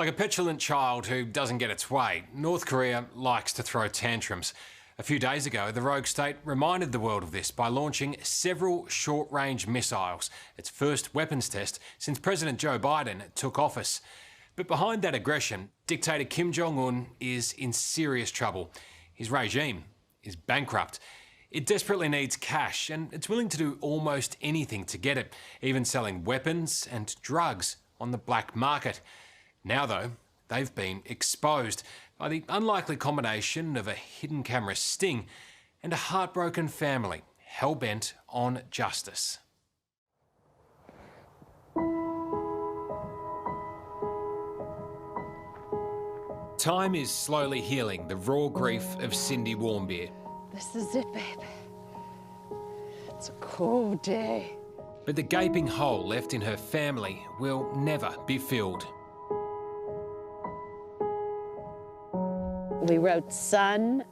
Like a petulant child who doesn't get its way, North Korea likes to throw tantrums. A few days ago, the rogue state reminded the world of this by launching several short-range missiles, its first weapons test since President Joe Biden took office. But behind that aggression, dictator Kim Jong is in serious trouble. His regime is bankrupt. It desperately needs cash, and it's willing to do almost anything to get it, even selling weapons and drugs on the black market. Now, though, they've been exposed by the unlikely combination of a hidden camera sting and a heartbroken family hell-bent on justice. Time is slowly healing the raw grief of Cindy Warmbier. This is it, baby. It's a cold day. But the gaping hole left in her family will never be filled. We wrote son,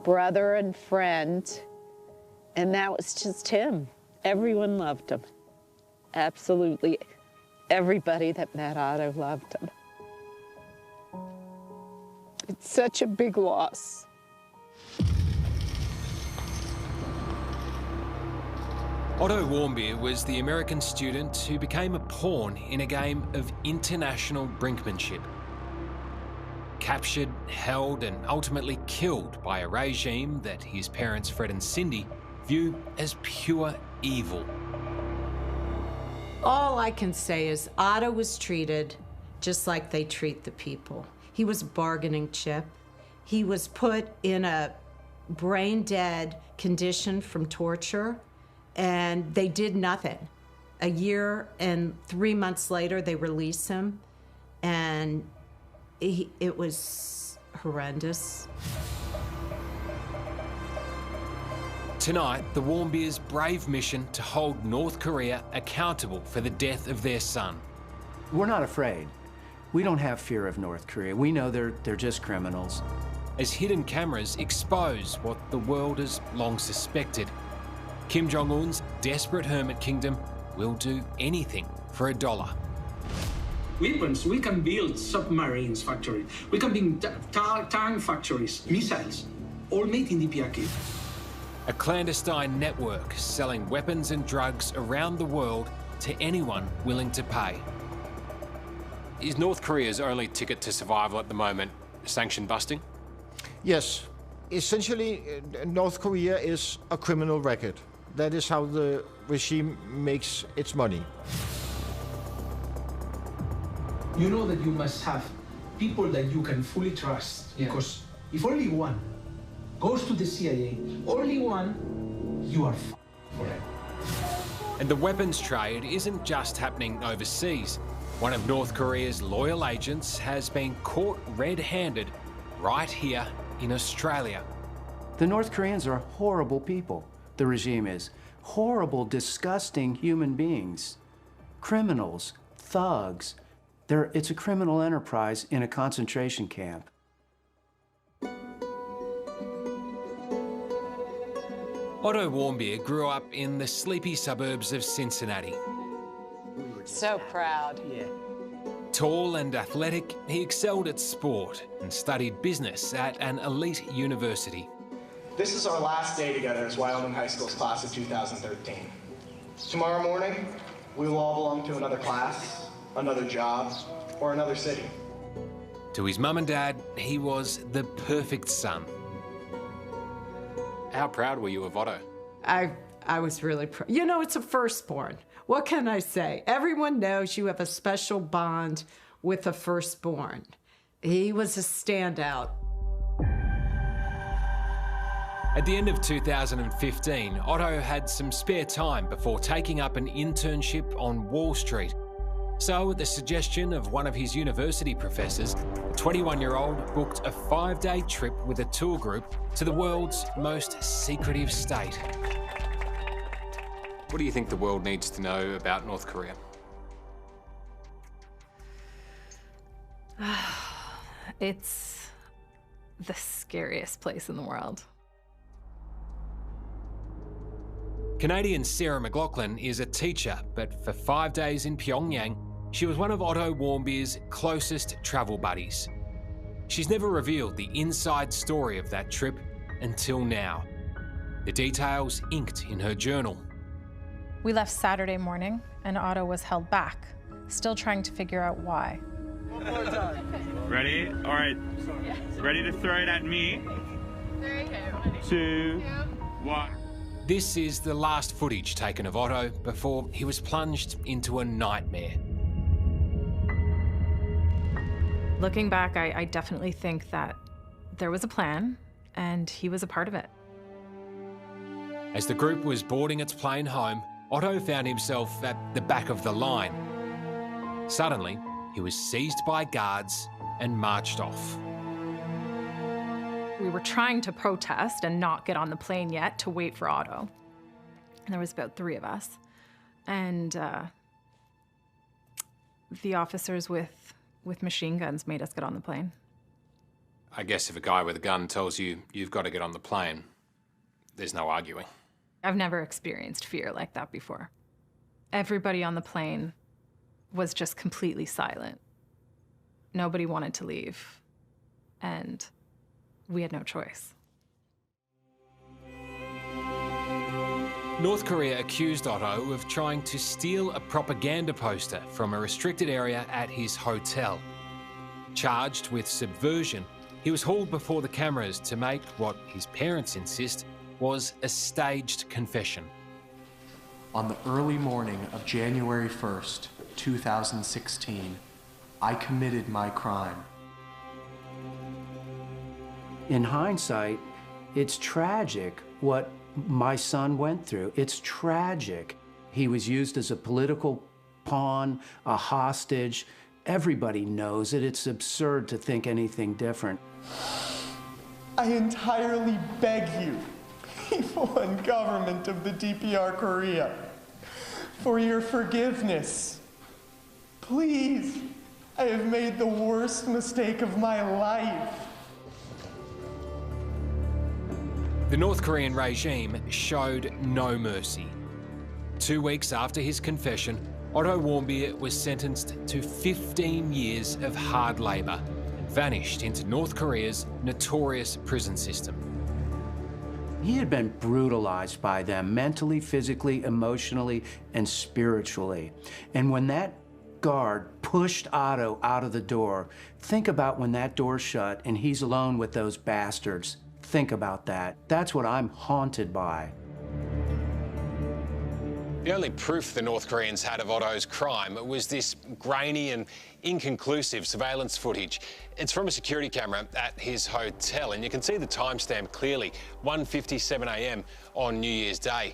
brother, and friend, and that was just him. Everyone loved him. Absolutely everybody that met Otto loved him. It's such a big loss. Otto Warmbier was the American student who became a pawn in a game of international brinkmanship. Captured, held and ultimately killed by a regime that his parents Fred and Cindy view as pure evil. All I can say is Otto was treated just like they treat the people. He was a bargaining chip. He was put in a brain-dead condition from torture, and they did nothing. A year and 3 months later, they released him, and it was horrendous. Tonight, the Warmbiers' brave mission to hold North Korea accountable for the death of their son. We're not afraid. We don't have fear of North Korea. We know they're just criminals. As hidden cameras expose what the world has long suspected, Kim Jong-un's desperate hermit kingdom will do anything for a dollar. Weapons, we can build submarines factories, we can build tank factories, missiles, all made in the PRK. A clandestine network selling weapons and drugs around the world to anyone willing to pay. Is North Korea's only ticket to survival at the moment sanction busting? Yes. Essentially, North Korea is a criminal record. That is how the regime makes its money. You know that you must have people that you can fully trust, because if only one goes to the CIA, only one, you are forever. And the weapons trade isn't just happening overseas. One of North Korea's loyal agents has been caught red-handed right here in Australia. The North Koreans are horrible people. The regime is horrible, disgusting human beings. Criminals, thugs. It's a criminal enterprise in a concentration camp. Otto Warmbier grew up in the sleepy suburbs of Cincinnati. So proud. Yeah. Tall and athletic, he excelled at sport and studied business at an elite university. This is our last day together as Wyoming High School's class of 2013. Tomorrow morning, we will all belong to another class, another job, or another city. To his mum and dad, he was the perfect son. How proud were you of Otto? I was really proud. You know, it's a firstborn. What can I say? Everyone knows you have a special bond with a firstborn. He was a standout. At the end of 2015, Otto had some spare time before taking up an internship on Wall Street. So, at the suggestion of one of his university professors, the 21-year-old booked a 5-day trip with a tour group to the world's most secretive state. What do you think the world needs to know about North Korea? It's the scariest place in the world. Canadian Sarah McLaughlin is a teacher, but for 5 days in Pyongyang, She was one of Otto Warmbier's closest travel buddies. She's never revealed the inside story of that trip until now. The details inked in her journal. We left Saturday morning and Otto was held back, still trying to figure out why. One more time. Ready? All right. Ready to throw it at me? 3, 2, 1. This is the last footage taken of Otto before he was plunged into a nightmare. Looking back, I definitely think that there was a plan and he was a part of it. As the group was boarding its plane home, Otto found himself at the back of the line. Suddenly, he was seized by guards and marched off. We were trying to protest and not get on the plane yet to wait for Otto. And there was about 3 of us. And the officers with machine guns made us get on the plane. I guess if a guy with a gun tells you you've got to get on the plane, there's no arguing. I've never experienced fear like that before. Everybody on the plane was just completely silent. Nobody wanted to leave, and we had no choice. North Korea accused Otto of trying to steal a propaganda poster from a restricted area at his hotel. Charged with subversion, he was hauled before the cameras to make what his parents insist was a staged confession. On the early morning of January 1st, 2016, I committed my crime. In hindsight, it's tragic what my son went through. It's tragic. He was used as a political pawn, a hostage. Everybody knows it. It's absurd to think anything different. I entirely beg you, people and government of the DPR Korea, for your forgiveness. Please, I have made the worst mistake of my life. The North Korean regime showed no mercy. 2 weeks after his confession, Otto Warmbier was sentenced to 15 years of hard labour and vanished into North Korea's notorious prison system. He had been brutalized by them mentally, physically, emotionally, and spiritually. And when that guard pushed Otto out of the door, think about when that door shut and he's alone with those bastards. Think about that. That's what I'm haunted by. The only proof the North Koreans had of Otto's crime was this grainy and inconclusive surveillance footage. It's from a security camera at his hotel, and you can see the timestamp clearly, 1:57 a.m. on New Year's Day.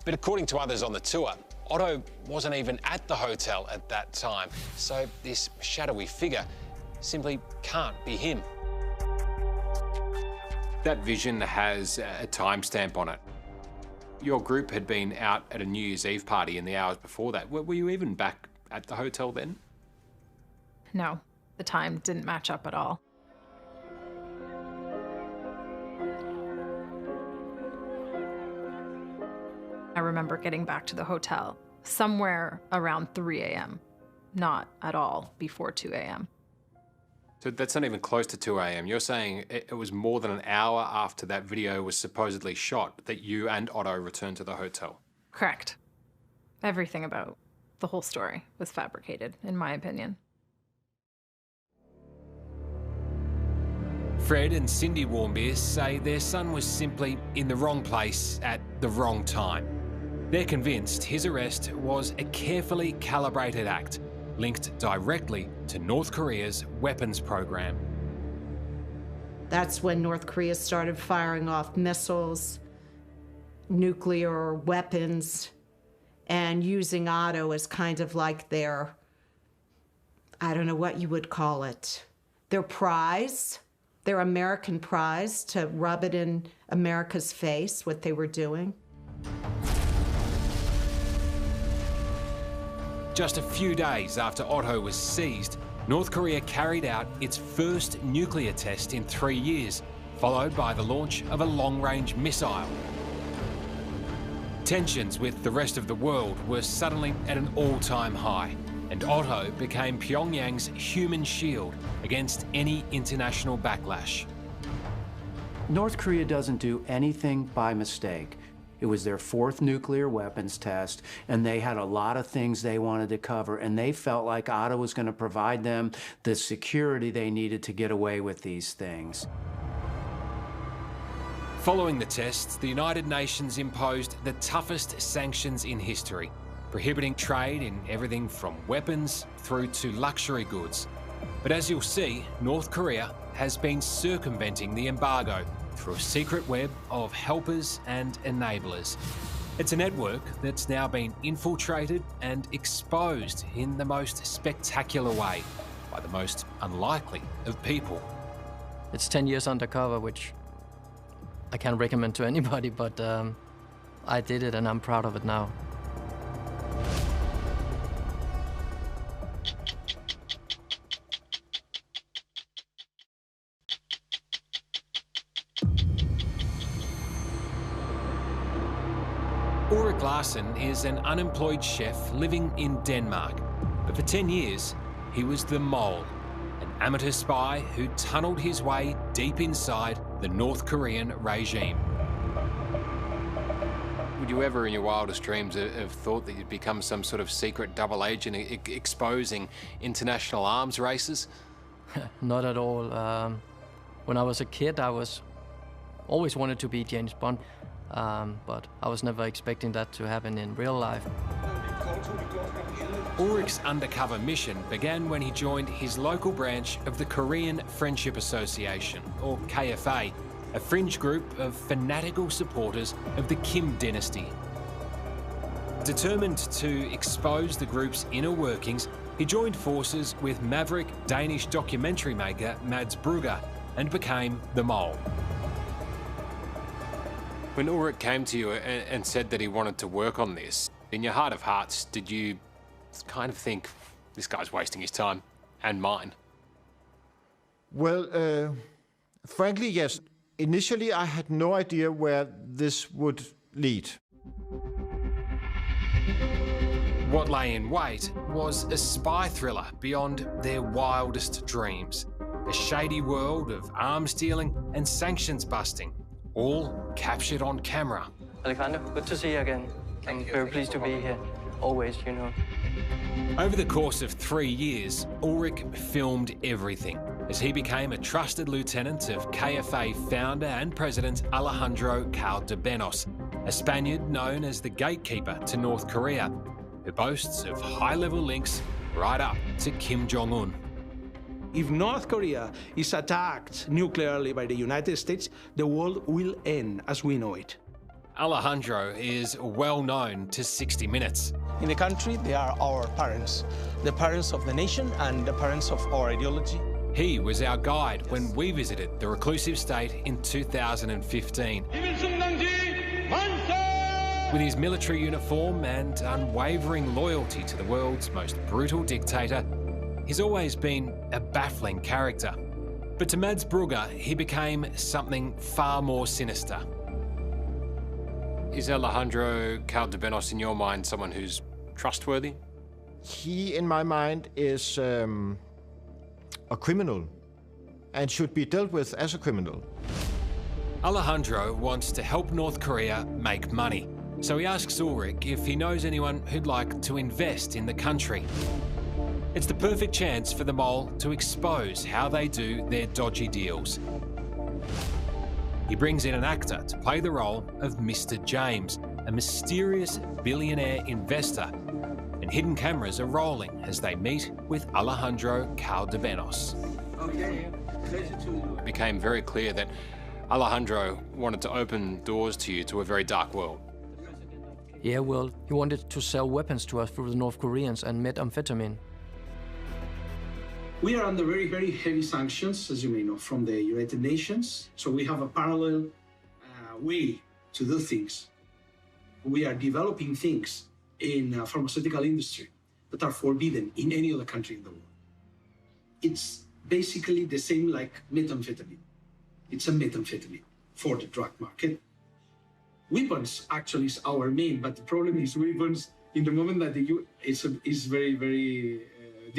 But according to others on the tour, Otto wasn't even at the hotel at that time, so this shadowy figure simply can't be him. That vision has a timestamp on it. Your group had been out at a New Year's Eve party in the hours before that. Were you even back at the hotel then? No, the time didn't match up at all. I remember getting back to the hotel somewhere around 3 a.m., not at all before 2 a.m. So that's not even close to 2 a.m. You're saying it was more than an hour after that video was supposedly shot that you and Otto returned to the hotel? Correct. Everything about the whole story was fabricated, in my opinion. Fred and Cindy Warmbier say their son was simply in the wrong place at the wrong time. They're convinced his arrest was a carefully calibrated act linked directly to North Korea's weapons program. That's when North Korea started firing off missiles, nuclear weapons, and using Otto as kind of like their, I don't know what you would call it, their prize, their American prize, to rub it in America's face, what they were doing. Just a few days after Otto was seized, North Korea carried out its first nuclear test in 3 years, followed by the launch of a long-range missile. Tensions with the rest of the world were suddenly at an all-time high, and Otto became Pyongyang's human shield against any international backlash. North Korea doesn't do anything by mistake. It was their 4th nuclear weapons test, and they had a lot of things they wanted to cover, and they felt like Otto was going to provide them the security they needed to get away with these things. Following the tests, the United Nations imposed the toughest sanctions in history, prohibiting trade in everything from weapons through to luxury goods. But as you'll see, North Korea has been circumventing the embargo through a secret web of helpers and enablers. It's a network that's now been infiltrated and exposed in the most spectacular way by the most unlikely of people. It's 10 years undercover, which I can't recommend to anybody, but I did it and I'm proud of it now. Ulrik Larsen is an unemployed chef living in Denmark. But for 10 years, he was the Mole, an amateur spy who tunneled his way deep inside the North Korean regime. Would you ever in your wildest dreams have thought that you'd become some sort of secret double agent exposing international arms races? Not at all. When I was a kid, I always wanted to be James Bond. But I was never expecting that to happen in real life. Ulrik's undercover mission began when he joined his local branch of the Korean Friendship Association, or KFA, a fringe group of fanatical supporters of the Kim dynasty. Determined to expose the group's inner workings, he joined forces with maverick Danish documentary maker Mads Brugger and became the Mole. When Ulrik came to you and said that he wanted to work on this, in your heart of hearts, did you kind of think, this guy's wasting his time and mine? Well, frankly, yes. Initially, I had no idea where this would lead. What lay in wait was a spy thriller beyond their wildest dreams. A shady world of arms dealing and sanctions busting, all captured on camera. Alexander, good to see you again. I'm very pleased to be here. Always, you know. Over the course of 3 years, Ulrik filmed everything as he became a trusted lieutenant of KFA founder and president Alejandro Caldebenos, a Spaniard known as the gatekeeper to North Korea, who boasts of high-level links right up to Kim Jong-un. If North Korea is attacked nuclearly by the United States, the world will end as we know it. Alejandro is well known to 60 Minutes. In the country, they are our parents, the parents of the nation and the parents of our ideology. He was our guide when we visited the reclusive state in 2015. With his military uniform and unwavering loyalty to the world's most brutal dictator, he's always been a baffling character. But to Mads Brugger, he became something far more sinister. Is Alejandro Caldebenos, in your mind, someone who's trustworthy? He, in my mind, is a criminal and should be dealt with as a criminal. Alejandro wants to help North Korea make money, so he asks Ulrik if he knows anyone who'd like to invest in the country. It's the perfect chance for the Mole to expose how they do their dodgy deals. He brings in an actor to play the role of Mr. James, a mysterious billionaire investor, and hidden cameras are rolling as they meet with Alejandro Caldebenos. It became very clear that Alejandro wanted to open doors to you to a very dark world. Yeah, well, he wanted to sell weapons to us through the North Koreans and methamphetamine. We are under very, very heavy sanctions, as you may know, from the United Nations. So we have a parallel way to do things. We are developing things in the pharmaceutical industry that are forbidden in any other country in the world. It's basically the same like methamphetamine. It's a methamphetamine for the drug market. Weapons actually is our main, but the problem is weapons in the moment that it's very, very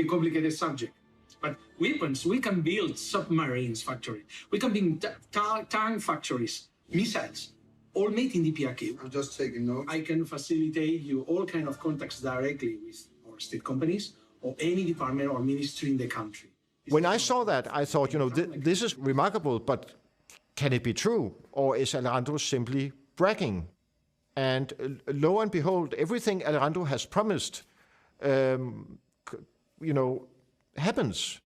complicated subject. But weapons, we can build submarines factory. We can build tank factories, missiles, all made in DPRK. I'm just taking notes. I can facilitate you all kind of contacts directly with our state companies or any department or ministry in the country. When I saw that, I thought, this is remarkable, but can it be true? Or is Alejandro simply bragging? And lo and behold, everything Alejandro has promised, happens.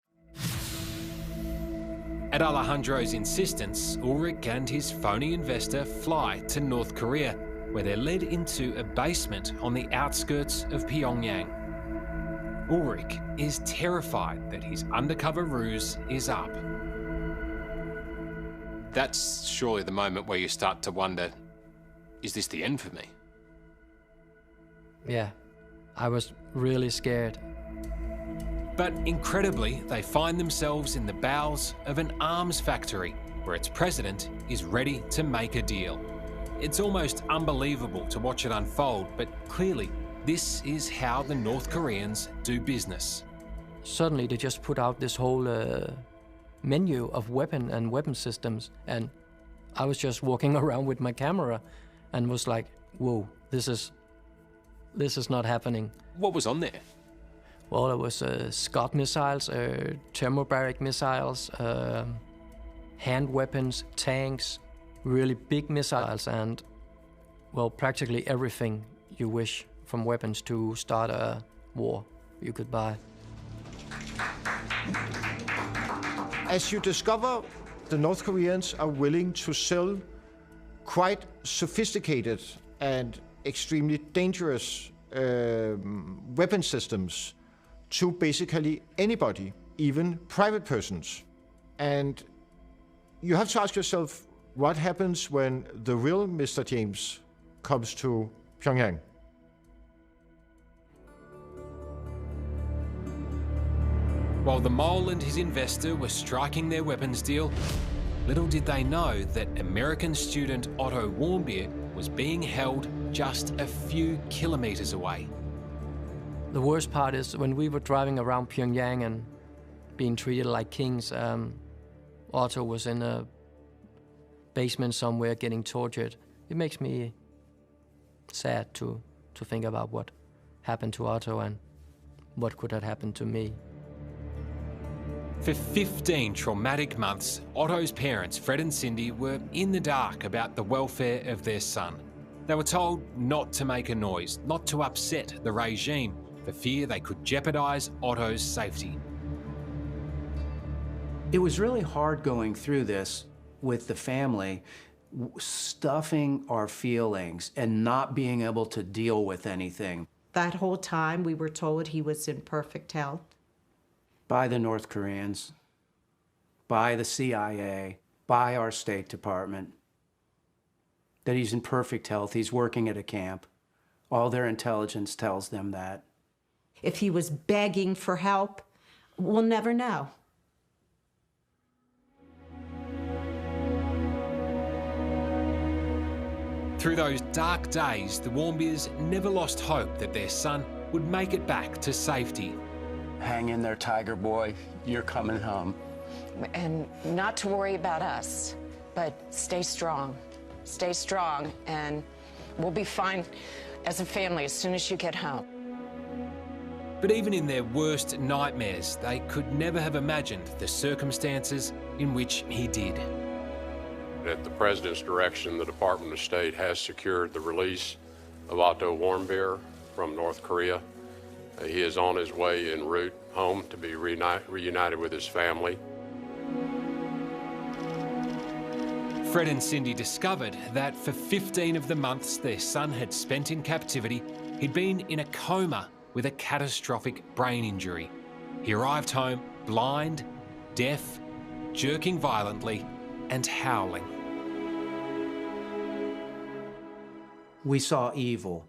At Alejandro's insistence, Ulrich and his phony investor fly to North Korea, where they're led into a basement on the outskirts of Pyongyang. Ulrich is terrified that his undercover ruse is up. That's surely the moment where you start to wonder, is this the end for me? Yeah, I was really scared. But incredibly, they find themselves in the bowels of an arms factory where its president is ready to make a deal. It's almost unbelievable to watch it unfold, but clearly this is how the North Koreans do business. Suddenly they just put out this whole menu of weapon systems, and I was just walking around with my camera and was like, whoa, this is not happening. What was on there? Well, it was Scud missiles, thermobaric missiles, hand weapons, tanks, really big missiles, and, well, practically everything you wish from weapons to start a war you could buy. As you discover, the North Koreans are willing to sell quite sophisticated and extremely dangerous weapon systems to basically anybody, even private persons. And you have to ask yourself, what happens when the real Mr. James comes to Pyongyang? While the mole and his investor were striking their weapons deal, little did they know that American student Otto Warmbier was being held just a few kilometres away. The worst part is when we were driving around Pyongyang and being treated like kings, Otto was in a basement somewhere getting tortured. It makes me sad to think about what happened to Otto and what could have happened to me. For 15 traumatic months, Otto's parents, Fred and Cindy, were in the dark about the welfare of their son. They were told not to make a noise, not to upset the regime, for fear they could jeopardise Otto's safety. It was really hard going through this with the family, stuffing our feelings and not being able to deal with anything. That whole time we were told he was in perfect health. By the North Koreans, by the CIA, by our State Department, that he's in perfect health, he's working at a camp. All their intelligence tells them that. If he was begging for help, we'll never know. Through those dark days, the Warmbiers never lost hope that their son would make it back to safety. Hang in there, Tiger Boy. You're coming home. And not to worry about us, but stay strong. Stay strong, and we'll be fine as a family as soon as you get home. But even in their worst nightmares, they could never have imagined the circumstances in which he did. At the President's direction, the Department of State has secured the release of Otto Warmbier from North Korea. He is on his way en route home to be reunited with his family. Fred and Cindy discovered that for 15 of the months their son had spent in captivity, he'd been in a coma with a catastrophic brain injury. He arrived home blind, deaf, jerking violently, and howling. We saw evil.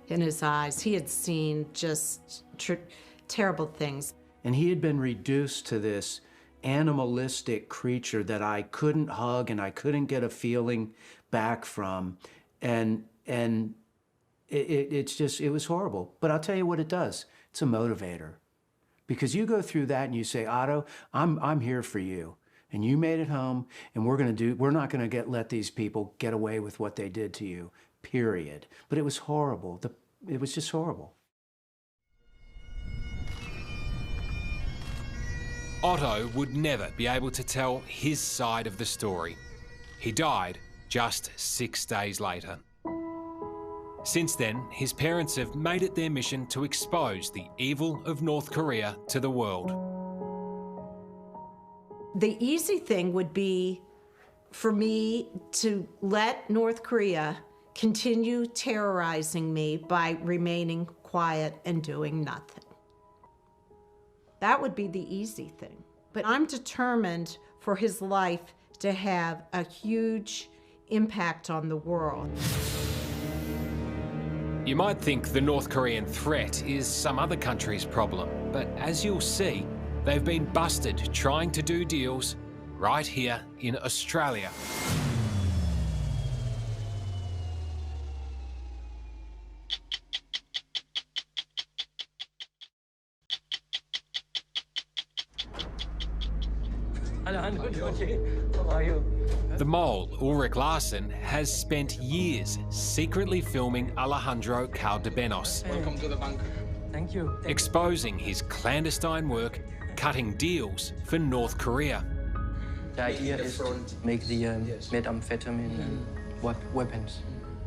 In his eyes, he had seen just terrible things. And he had been reduced to this animalistic creature that I couldn't hug and I couldn't get a feeling back from. And It was horrible. But I'll tell you what it does. It's a motivator. Because you go through that and you say, Otto, I'm here for you. And you made it home, and we're not going to let these people get away with what they did to you, period. But it was horrible. It was just horrible. Otto would never be able to tell his side of the story. He died just 6 days later. Since then, his parents have made it their mission to expose the evil of North Korea to the world. The easy thing would be for me to let North Korea continue terrorizing me by remaining quiet and doing nothing. That would be the easy thing. But I'm determined for his life to have a huge impact on the world. You might think the North Korean threat is some other country's problem, but as you'll see, they've been busted trying to do deals right here in Australia. How are you? The mole, Ulrich Larsen, has spent years secretly filming Alejandro Caldebenos. Welcome to the bunker. Thank you. Exposing his clandestine work, cutting deals for North Korea. The idea is to make the methamphetamine and weapons.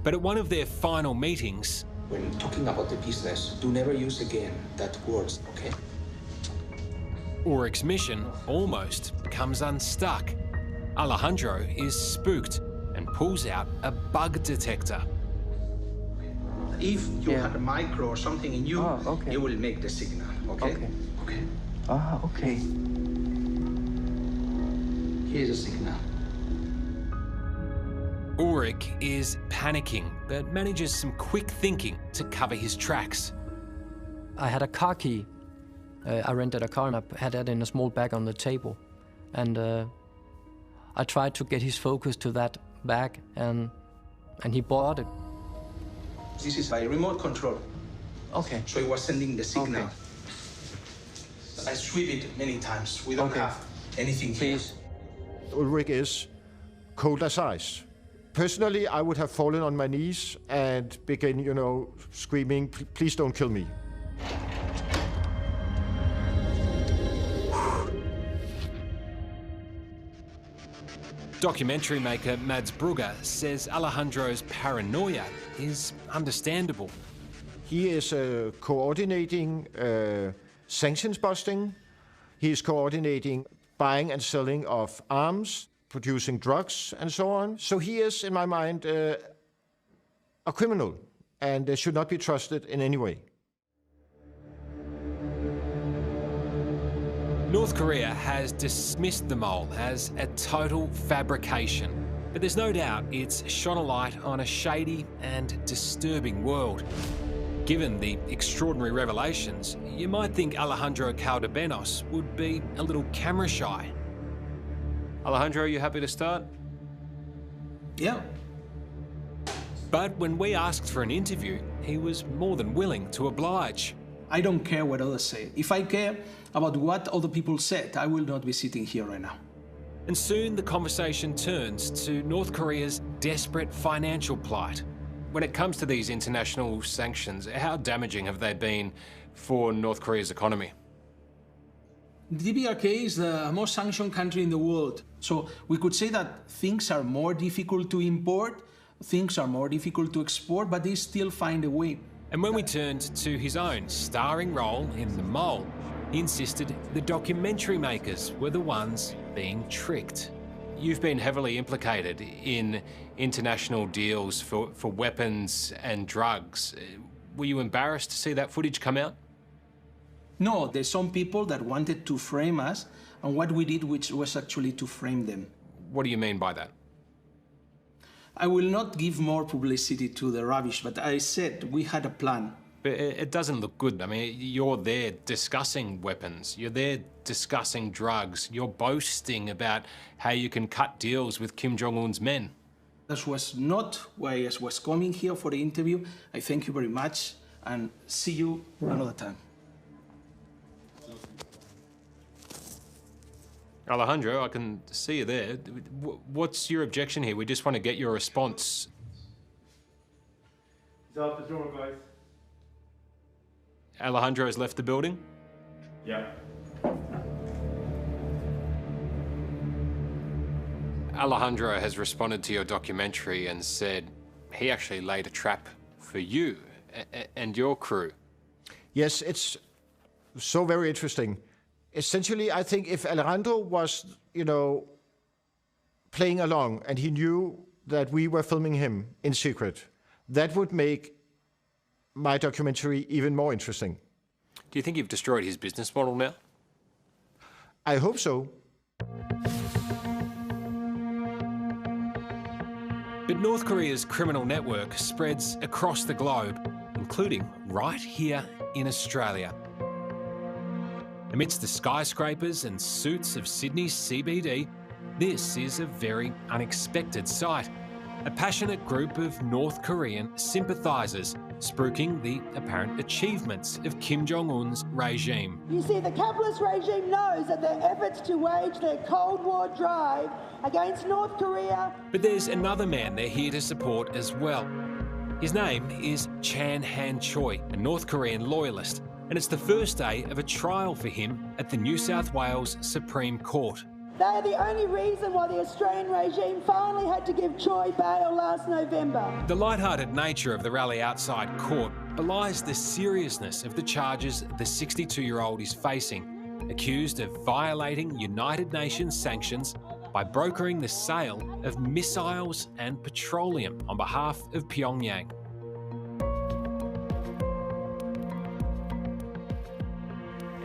But at one of their final meetings, when talking about the business, do never use again that words, okay? Ulrich's mission almost comes unstuck. Alejandro is spooked and pulls out a bug detector. If you had a micro or something in you, it will make the signal, okay? Okay. Okay. Here's a signal. Ulrich is panicking, but manages some quick thinking to cover his tracks. I had a car key. I rented a car and I had that in a small bag on the table. And I tried to get his focus to that bag, and he bought it. This is by remote control. Okay. So it was sending the signal. Okay. I sweep it many times. We don't have anything here. Ulrich is cold as ice. Personally, I would have fallen on my knees and begin, screaming, please don't kill me. Documentary maker Mads Brugger says Alejandro's paranoia is understandable. He is coordinating sanctions busting. He is coordinating buying and selling of arms, producing drugs, and so on. So he is, in my mind, a criminal and should not be trusted in any way. North Korea has dismissed the mole as a total fabrication, but there's no doubt it's shone a light on a shady and disturbing world. Given the extraordinary revelations, you might think Alejandro Caldebenos would be a little camera shy. Alejandro, are you happy to start? Yeah. But when we asked for an interview, he was more than willing to oblige. I don't care what others say. If I care about what other people said, I will not be sitting here right now. And soon the conversation turns to North Korea's desperate financial plight. When it comes to these international sanctions, how damaging have they been for North Korea's economy? The DPRK is the most sanctioned country in the world. So we could say that things are more difficult to import, things are more difficult to export, but they still find a way. And when we turned to his own starring role in The Mole, he insisted the documentary makers were the ones being tricked. You've been heavily implicated in international deals for weapons and drugs. Were you embarrassed to see that footage come out? No, there's some people that wanted to frame us, and what we did which was actually to frame them. What do you mean by that? I will not give more publicity to the rubbish, but I said we had a plan. But it doesn't look good. I mean, you're there discussing weapons, you're there discussing drugs, you're boasting about how you can cut deals with Kim Jong-un's men. That was not why I was coming here for the interview. I thank you very much and see you another time. Alejandro, I can see you there. What's your objection here? We just want to get your response. He's out the door, guys. Alejandro has left the building? Yeah. Alejandro has responded to your documentary and said he actually laid a trap for you and your crew. Yes, it's so very interesting. Essentially, I think if Alejandro was, playing along and he knew that we were filming him in secret, that would make my documentary even more interesting. Do you think you've destroyed his business model now? I hope so. But North Korea's criminal network spreads across the globe, including right here in Australia. Amidst the skyscrapers and suits of Sydney's CBD, this is a very unexpected sight. A passionate group of North Korean sympathisers spruiking the apparent achievements of Kim Jong-un's regime. You see, the capitalist regime knows that their efforts to wage their Cold War drive against North Korea. But there's another man they're here to support as well. His name is Chan Han-choi, a North Korean loyalist, and it's the first day of a trial for him at the New South Wales Supreme Court. They are the only reason why the Australian regime finally had to give Choi bail last November. The light-hearted nature of the rally outside court belies the seriousness of the charges the 62-year-old is facing, accused of violating United Nations sanctions by brokering the sale of missiles and petroleum on behalf of Pyongyang.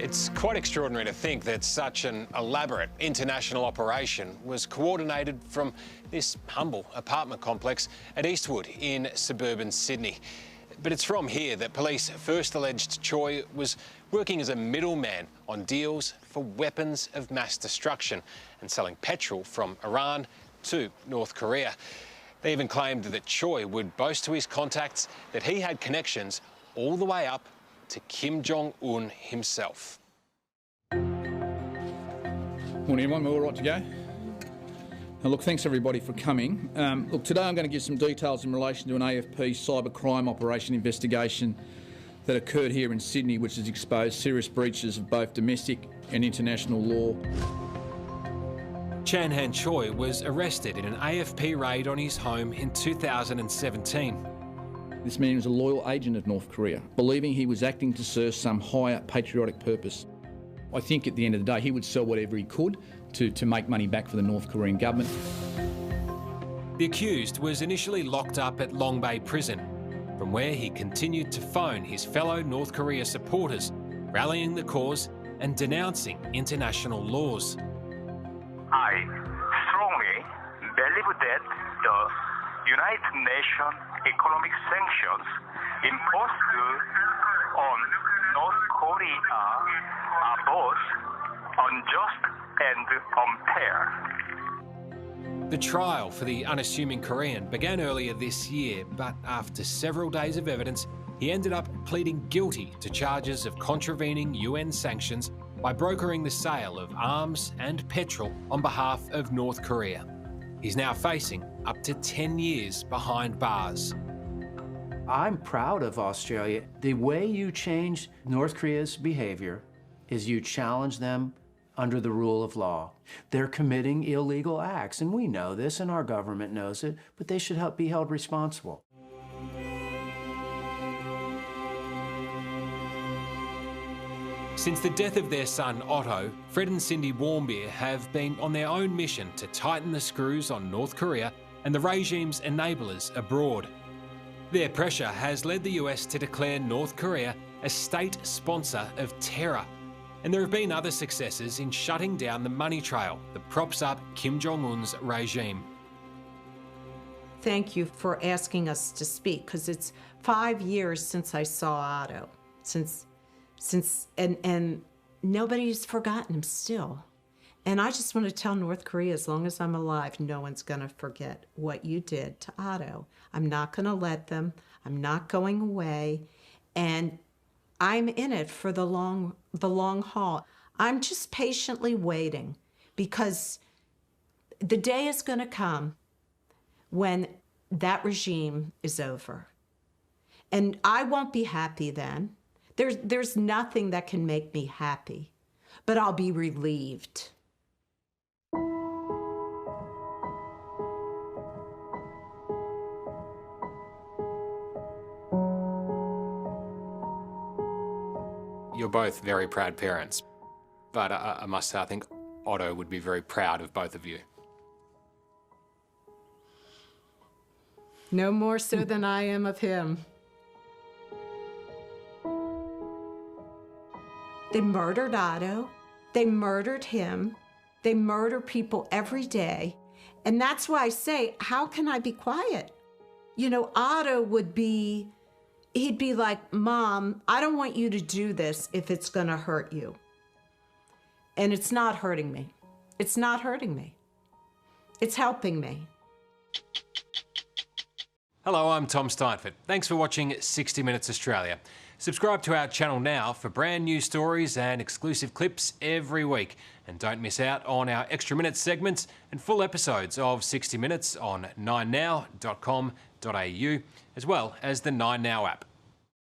It's quite extraordinary to think that such an elaborate international operation was coordinated from this humble apartment complex at Eastwood in suburban Sydney. But it's from here that police first alleged Choi was working as a middleman on deals for weapons of mass destruction and selling petrol from Iran to North Korea. They even claimed that Choi would boast to his contacts that he had connections all the way up to Kim Jong-un himself. Morning everyone, we're all right to go? Look, thanks everybody for coming. Look, today I'm going to give some details in relation to an AFP cybercrime operation investigation that occurred here in Sydney, which has exposed serious breaches of both domestic and international law. Chan Han-choi was arrested in an AFP raid on his home in 2017. This man was a loyal agent of North Korea, believing he was acting to serve some higher patriotic purpose. I think at the end of the day, he would sell whatever he could to make money back for the North Korean government. The accused was initially locked up at Long Bay Prison, from where he continued to phone his fellow North Korea supporters, rallying the cause and denouncing international laws. I strongly believe that the United Nations economic sanctions imposed on North Korea are both unjust and unfair. The trial for the unassuming Korean began earlier this year, but after several days of evidence, he ended up pleading guilty to charges of contravening UN sanctions by brokering the sale of arms and petrol on behalf of North Korea. He's now facing up to 10 years behind bars. I'm proud of Australia. The way you change North Korea's behavior is you challenge them under the rule of law. They're committing illegal acts, and we know this, and our government knows it, but they should be held responsible. Since the death of their son Otto, Fred and Cindy Warmbier have been on their own mission to tighten the screws on North Korea and the regime's enablers abroad. Their pressure has led the US to declare North Korea a state sponsor of terror. And there have been other successes in shutting down the money trail that props up Kim Jong-un's regime. Thank you for asking us to speak, because it's 5 years since I saw Otto. And nobody's forgotten him still. And I just want to tell North Korea, as long as I'm alive, no one's going to forget what you did to Otto. I'm not going to let them. I'm not going away. And I'm in it for the long haul. I'm just patiently waiting, because the day is going to come when that regime is over. And I won't be happy then. There's nothing that can make me happy, but I'll be relieved. You're both very proud parents, but I must say I think Otto would be very proud of both of you. No more so than I am of him. They murdered Otto. They murdered him. They murder people every day. And that's why I say, how can I be quiet? You know, Otto would be, he'd be like, Mom, I don't want you to do this if it's gonna hurt you. And it's not hurting me. It's not hurting me. It's helping me. Hello, I'm Tom Steinfort. Thanks for watching 60 Minutes Australia. Subscribe to our channel now for brand new stories and exclusive clips every week. And don't miss out on our Extra Minutes segments and full episodes of 60 Minutes on 9now.com.au, as well as the 9Now app.